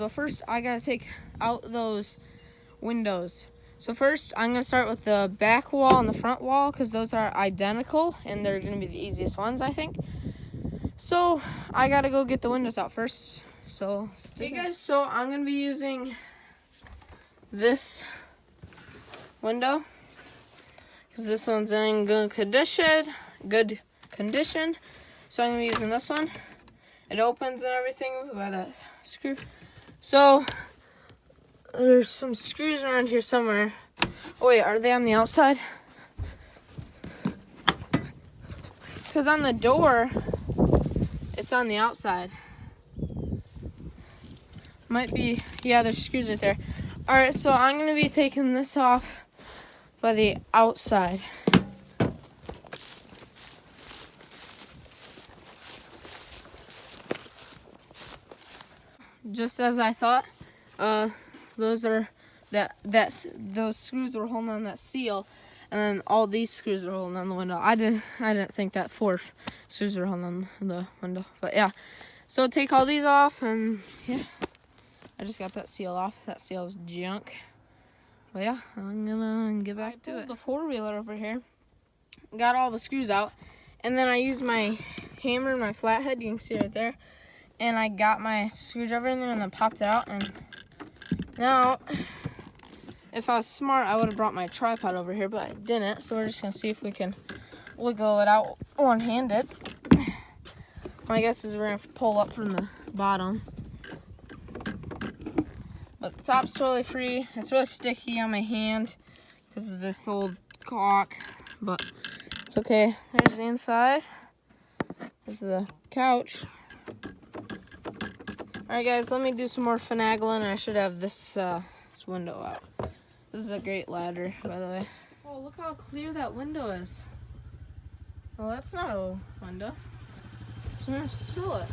But first, I gotta take out those windows. So first, I'm gonna start with the back wall and the front wall because those are identical and they're gonna be the easiest ones, I think. So I gotta go get the windows out first. So hey guys, so I'm gonna be using this window because this one's in good condition. So I'm gonna be using this one. It opens and everything by that screw. So there's some screws around here somewhere. Oh wait, are they on the outside? Because on the door, it's on the outside. Might be, yeah, there's screws right there. Alright, so I'm going to be taking this off by the outside. Just as I thought, those screws were holding on that seal, and then all these screws are holding on the window. I didn't think that 4 screws were holding on the window, but yeah. So take all these off, and yeah, I just got that seal off. That seal is junk. But yeah, I'm gonna get back to it. The 4-wheeler over here, got all the screws out, and then I used my hammer and my flathead. You can see right there. And I got my screwdriver in there and then popped it out. And now, if I was smart, I would have brought my tripod over here, but I didn't. So we're just gonna see if we can wiggle it out one-handed. My guess is we're gonna pull up from the bottom. But the top's totally free. It's really sticky on my hand because of this old caulk, but it's okay. There's the inside. There's the couch. Alright guys, let me do some more finagling. I should have this window out. This is a great ladder, by the way. Oh, look how clear that window is. Well, that's not a window. So I'm going to steal it.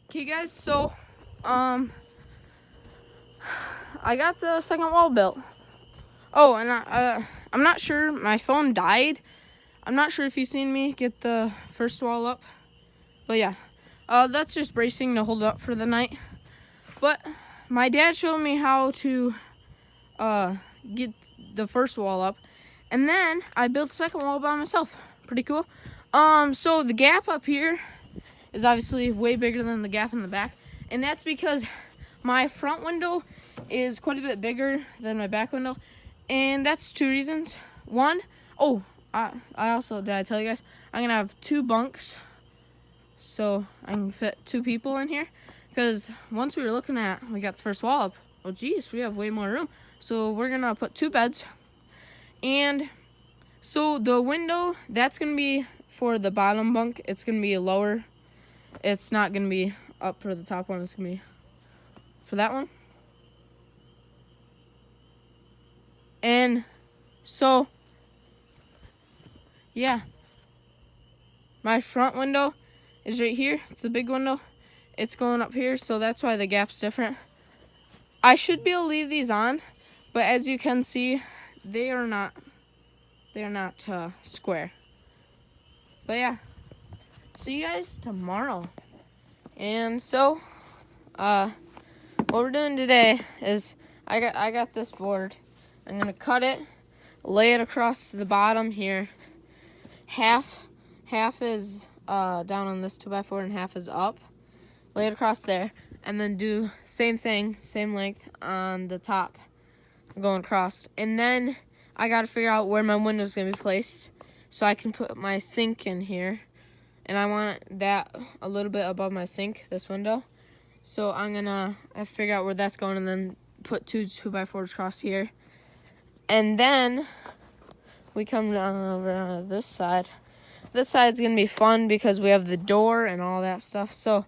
Okay guys, so I got the second wall built. Oh, and I'm not sure, my phone died. I'm not sure if you've seen me get the first wall up. But yeah, that's just bracing to hold it up for the night. But my dad showed me how to get the first wall up. And then I built the second wall by myself. Pretty cool. So the gap up here is obviously way bigger than the gap in the back. And that's because my front window is quite a bit bigger than my back window. And that's 2 reasons. One, I also, did I tell you guys, I'm going to have 2 bunks. So I can fit 2 people in here. Because once we were looking at, we got the first wall up. Oh geez, we have way more room. So we're going to put 2 beds. And so the window, that's going to be for the bottom bunk. It's going to be lower. It's not going to be up for the top one. It's going to be for that one. And so, yeah. My front window is right here. It's the big window. It's going up here, so that's why the gap's different. I should be able to leave these on, but as you can see, they are not square. But yeah. See you guys tomorrow. And so, what we're doing today is I got this board. I'm gonna cut it, lay it across the bottom here. Half is down on this 2x4 and half is up. Lay it across there, and then do same thing, same length on the top, going across. And then I gotta figure out where my window's gonna be placed, so I can put my sink in here. And I want that a little bit above my sink, this window. So I'm gonna have to figure out where that's going and then put 2 2x4s across here. And then we come down over on this side. this side's gonna be fun because we have the door and all that stuff. So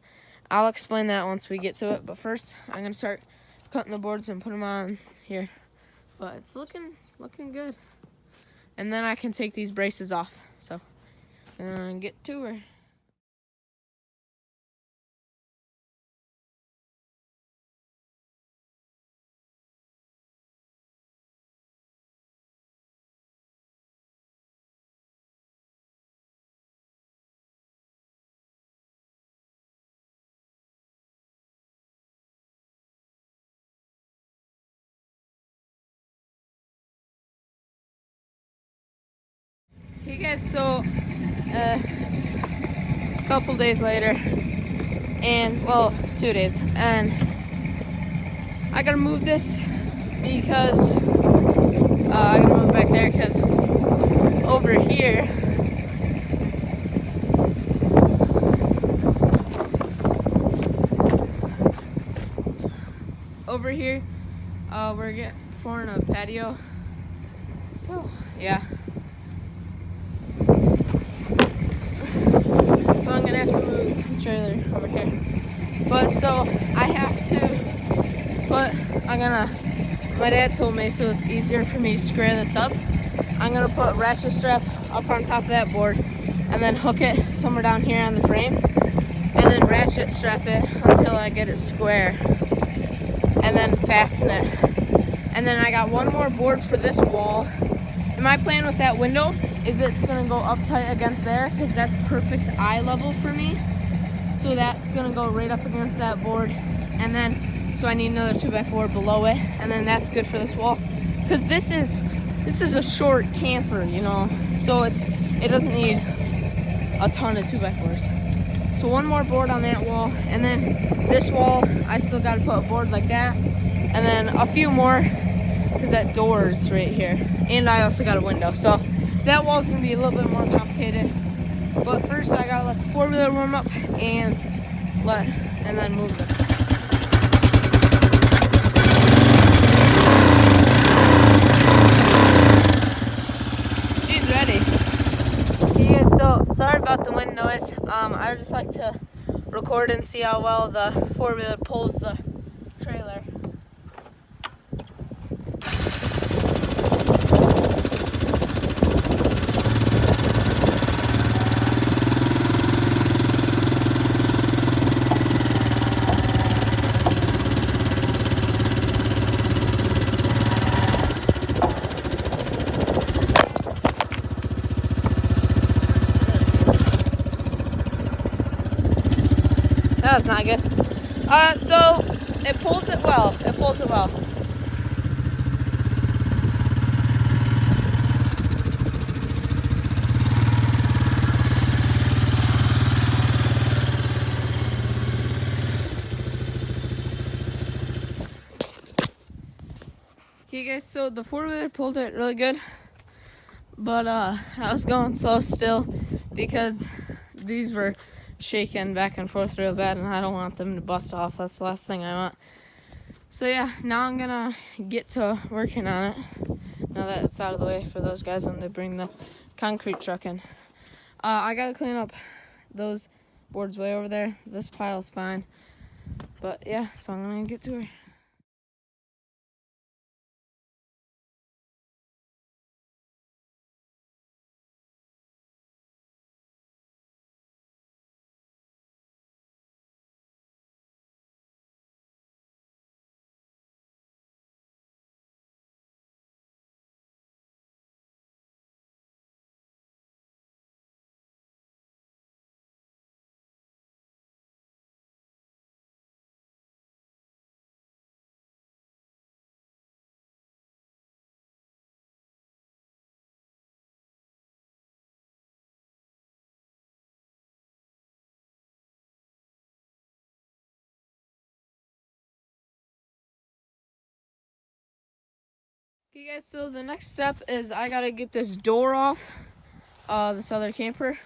I'll explain that once we get to it. But first, I'm gonna start cutting the boards and put them on here. But it's looking good. And then I can take these braces off. So get to her. Hey guys, so it's a couple days later, and well, 2 days, and I gotta move this because I gotta move back there because over here we're pouring a patio. So yeah. So I'm gonna have to move the trailer over here. But so I have to my dad told me so it's easier for me to square this up. I'm gonna put a ratchet strap up on top of that board and then hook it somewhere down here on the frame and then ratchet strap it until I get it square and then fasten it. And then I got one more board for this wall. And my plan with that window is it's gonna go up tight against there because that's perfect eye level for me. So that's gonna go right up against that board. And then, so I need another 2x4 below it. And then that's good for this wall. Because this is a short camper, you know. So it doesn't need a ton of 2x4s. So one more board on that wall. And then this wall, I still gotta put a board like that. And then a few more, because that door's right here. And I also got a window. So that wall's gonna be a little bit more complicated. But first I gotta let the 4-wheeler warm up and then move it. She's ready. Yeah, so sorry about the wind noise. I would just like to record and see how well the 4-wheeler pulls the trailer. That was not good. So it pulls it well. Okay guys, so the 4-wheeler pulled it really good. But I was going slow still because these were shaking back and forth real bad and I don't want them to bust off. That's the last thing I want. So yeah, now I'm gonna get to working on it now that it's out of the way for those guys when they bring the concrete truck in. I gotta clean up those boards way over there. This pile's fine. But yeah, so I'm gonna get to her. Okay guys, so the next step is I gotta get this door off this other camper.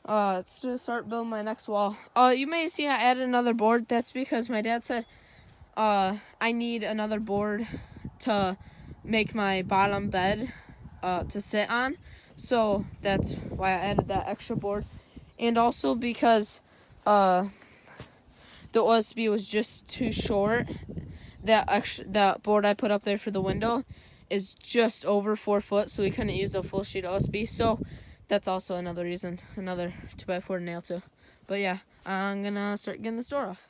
It's to start building my next wall. You may see I added another board. That's because my dad said I need another board to make my bottom bed to sit on. So that's why I added that extra board. And also because the OSB was just too short. That board I put up there for the window is just over 4 foot, so we couldn't use a full sheet OSB. So that's also another reason, another 2x4 to nail to. But yeah, I'm gonna start getting this door off.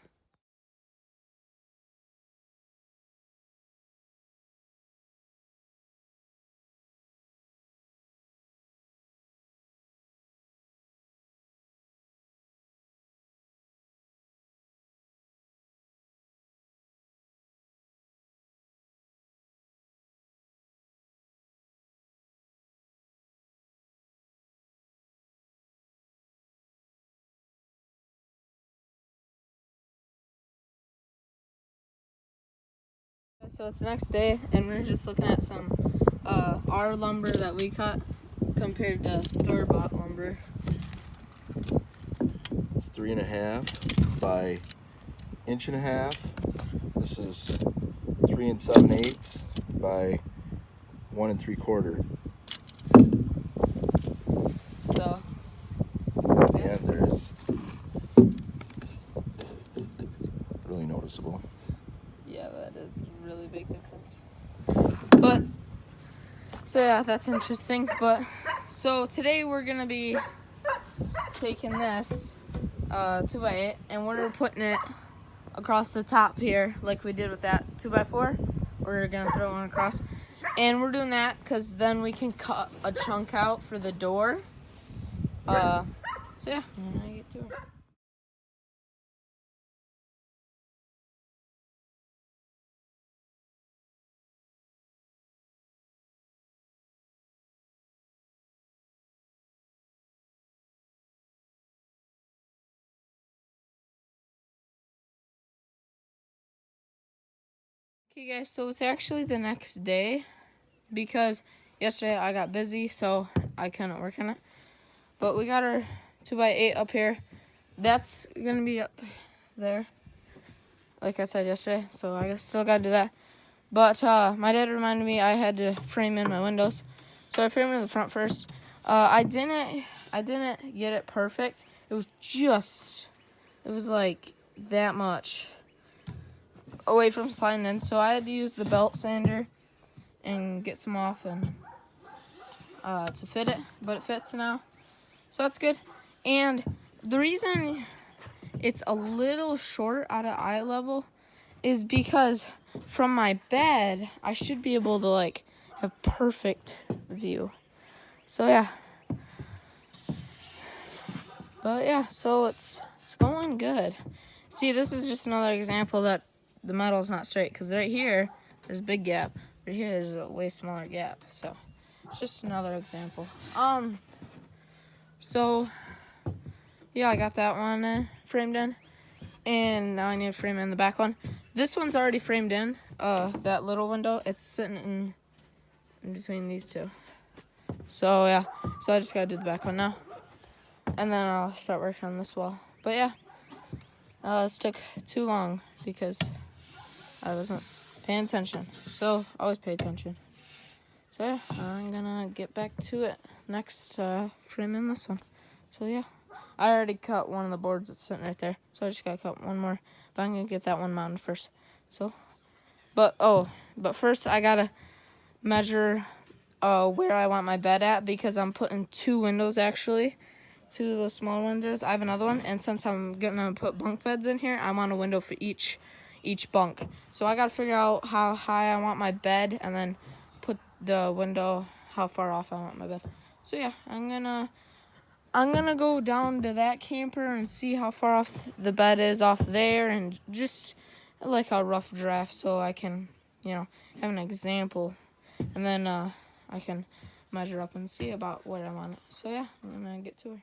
So it's the next day, and we're just looking at some our lumber that we cut compared to store-bought lumber. It's 3.5 by 1.5 inches. This is 3 7/8 by 1 3/4. So And there's really noticeable. yeah, that is a really big difference. But so yeah, that's interesting. But so today we're gonna be taking this 2x8 and we're putting it across the top here like we did with that 2x4. We're gonna throw one across, and we're doing that because then we can cut a chunk out for the door. So yeah, I'm gonna get to it. Okay guys, so it's actually the next day because yesterday I got busy, so I couldn't work on it. But we got our 2x8 up here. That's gonna be up there, like I said yesterday, so I still gotta do that. But my dad reminded me I had to frame in my windows, so I framed in the front first. I didn't get it perfect. It was like that much away from sliding in, so I had to use the belt sander and get some off and to fit it, but it fits now, so that's good. And the reason it's a little short out of eye level is because from my bed I should be able to like have perfect view. So yeah, but yeah, so it's going good. See, this is just another example that the metal's not straight, because right here there's a big gap, right here there's a way smaller gap. So it's just another example. So yeah, I got that one framed in, and now I need to frame in the back one. This one's already framed in, that little window. It's sitting in between these two. So yeah, so I just gotta do the back one now, and then I'll start working on this wall. But yeah, this took too long because I wasn't paying attention. So always pay attention. So yeah, I'm gonna get back to it next, framing this one. So yeah, I already cut one of the boards that's sitting right there, so I just gotta cut one more. But I'm gonna get that one mounted first. So, but first I gotta measure where I want my bed at, because I'm putting 2 windows actually. 2 of those small windows. I have another one, and since I'm gonna put bunk beds in here, I want a window for each bunk. So I gotta figure out how high I want my bed, and then put the window how far off I want my bed. So yeah, I'm gonna go down to that camper and see how far off the bed is off there, and just like a rough draft, so I can, have an example, and then I can measure up and see about what I want. So yeah, I'm gonna get to her.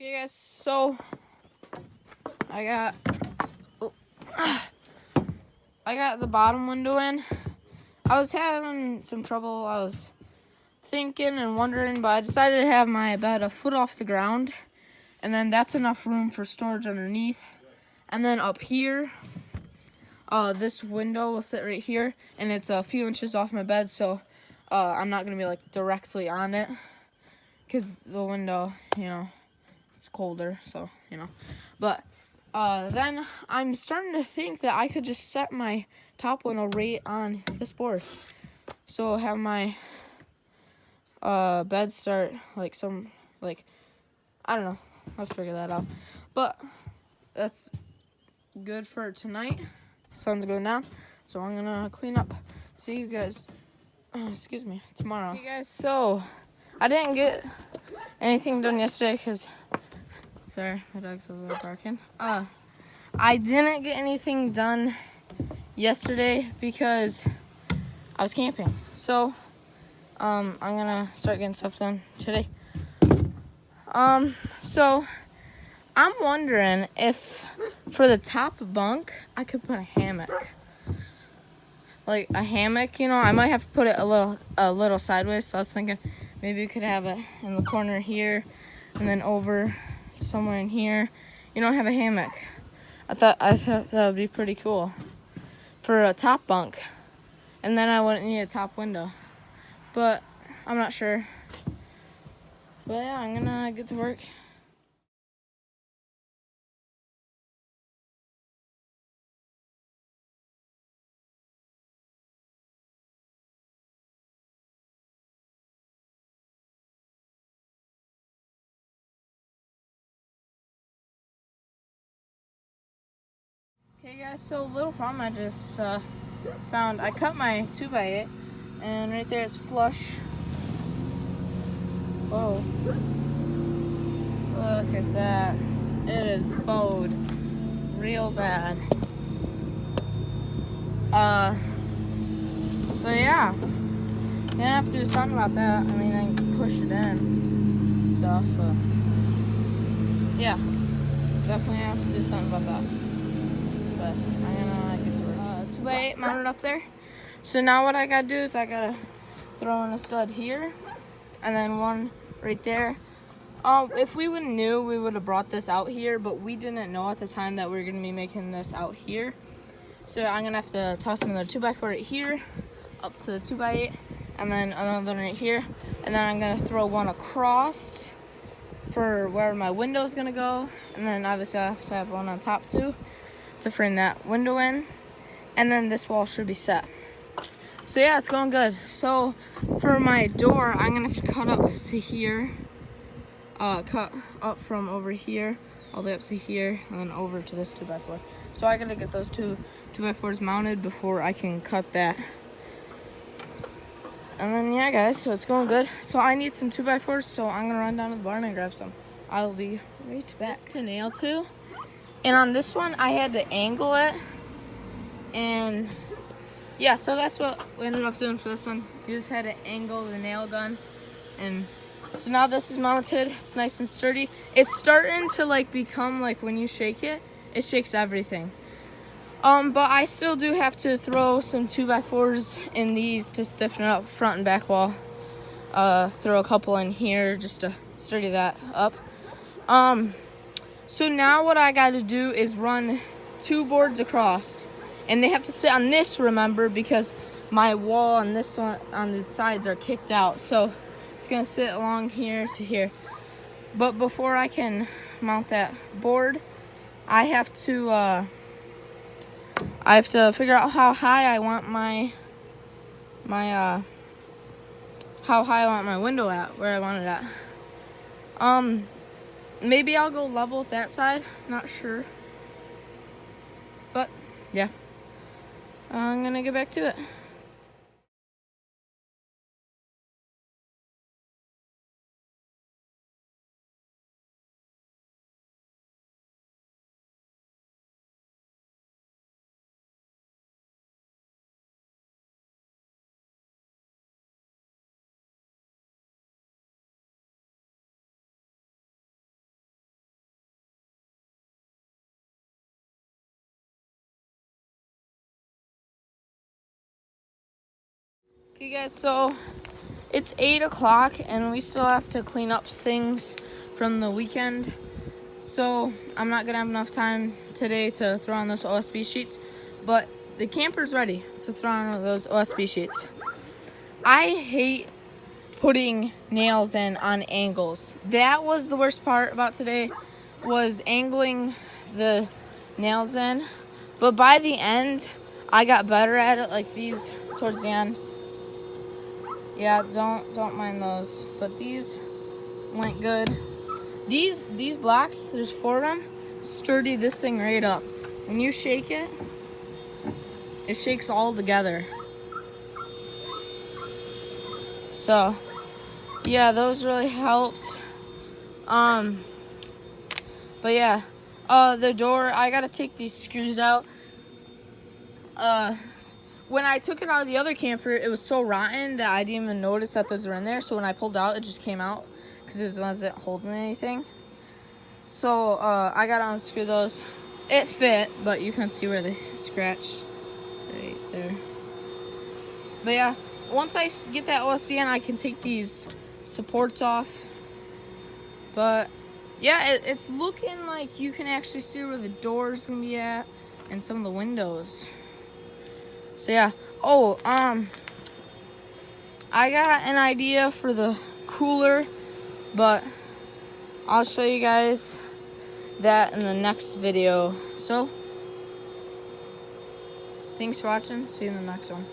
Okay, guys, so I got the bottom window in. I was having some trouble. I was thinking and wondering, but I decided to have my bed a foot off the ground, and then that's enough room for storage underneath. And then up here, this window will sit right here, and it's a few inches off my bed, so I'm not gonna be like directly on it, because the window, it's colder, so But then I'm starting to think that I could just set my top window right on this board, so have my bed start like I don't know. I'll figure that out. But that's good for tonight. Sun's going down, so I'm gonna clean up. See you guys. Excuse me, tomorrow. Hey guys, so I didn't get anything done yesterday because, sorry, my dog's over there barking. I didn't get anything done yesterday because I was camping. So I'm gonna start getting stuff done today. So I'm wondering if for the top bunk I could put a hammock. Like a hammock, I might have to put it a little sideways. So I was thinking maybe we could have it in the corner here, and then over somewhere in here. Have a hammock. I thought that would be pretty cool for a top bunk, and then I wouldn't need a top window. But I'm not sure. But yeah, I'm gonna get to work. Okay guys, so little problem I just found. I cut my 2x8, and right there is flush. Whoa. Look at that. It is bowed real bad. So yeah. Gonna have to do something about that. I mean, I can push it in and stuff, but yeah. Definitely have to do something about that. But I'm gonna get to work. 2x8 mounted up there. So now what I gotta do is I gotta throw in a stud here, and then one right there. If we would knew, we would have brought this out here, but we didn't know at the time that we were gonna be making this out here. So I'm gonna have to toss another 2x4 right here, up to the 2x8, and then another one right here, and then I'm gonna throw one across for where my window is gonna go, and then obviously I have to have one on top too to frame that window in, and then this wall should be set. So yeah, it's going good. So for my door, I'm gonna have to cut up to here, cut up from over here all the way up to here, and then over to this 2x4. So I gotta get those two 2x4s mounted before I can cut that. And then yeah guys, so it's going good. So I need some 2x4s, so I'm gonna run down to the barn and grab some. I'll be right back. This to nail to, and on this one I had to angle it, and yeah, so that's what we ended up doing for this one. You just had to angle the nail gun, and so now this is mounted. It's nice and sturdy. It's starting to become when you shake it, it shakes everything. But I still do have to throw some 2x4s in these to stiffen it up front and back wall. Throw a couple in here just to sturdy that up. So now what I got to do is run 2 boards across, and they have to sit on this, remember, because my wall on this one on the sides are kicked out. So it's gonna sit along here to here. But before I can mount that board, I have to figure out how high I want my window at, where I want it at. Maybe I'll go level with that side, not sure. But yeah, I'm gonna get back to it. Okay guys, so it's 8 o'clock and we still have to clean up things from the weekend. So I'm not gonna have enough time today to throw on those OSB sheets, but the camper's ready to throw on those OSB sheets. I hate putting nails in on angles. That was the worst part about today, was angling the nails in. But by the end, I got better at it, like these towards the end. Yeah, don't mind those. But these went good. These blocks, there's 4 of them, sturdy this thing right up. When you shake it, it shakes all together. So, yeah, those really helped. But yeah, the door, I gotta take these screws out. When I took it out of the other camper, it was so rotten that I didn't even notice that those were in there. So when I pulled out, it just came out because it was the ones that holding anything. So I gotta unscrew those. It fit, but you can see where they scratched right there. But yeah, once I get that OSB in, I can take these supports off. But yeah, it's looking like you can actually see where the door is gonna be at and some of the windows. So yeah. Oh, I got an idea for the cooler, but I'll show you guys that in the next video. So, thanks for watching. See you in the next one.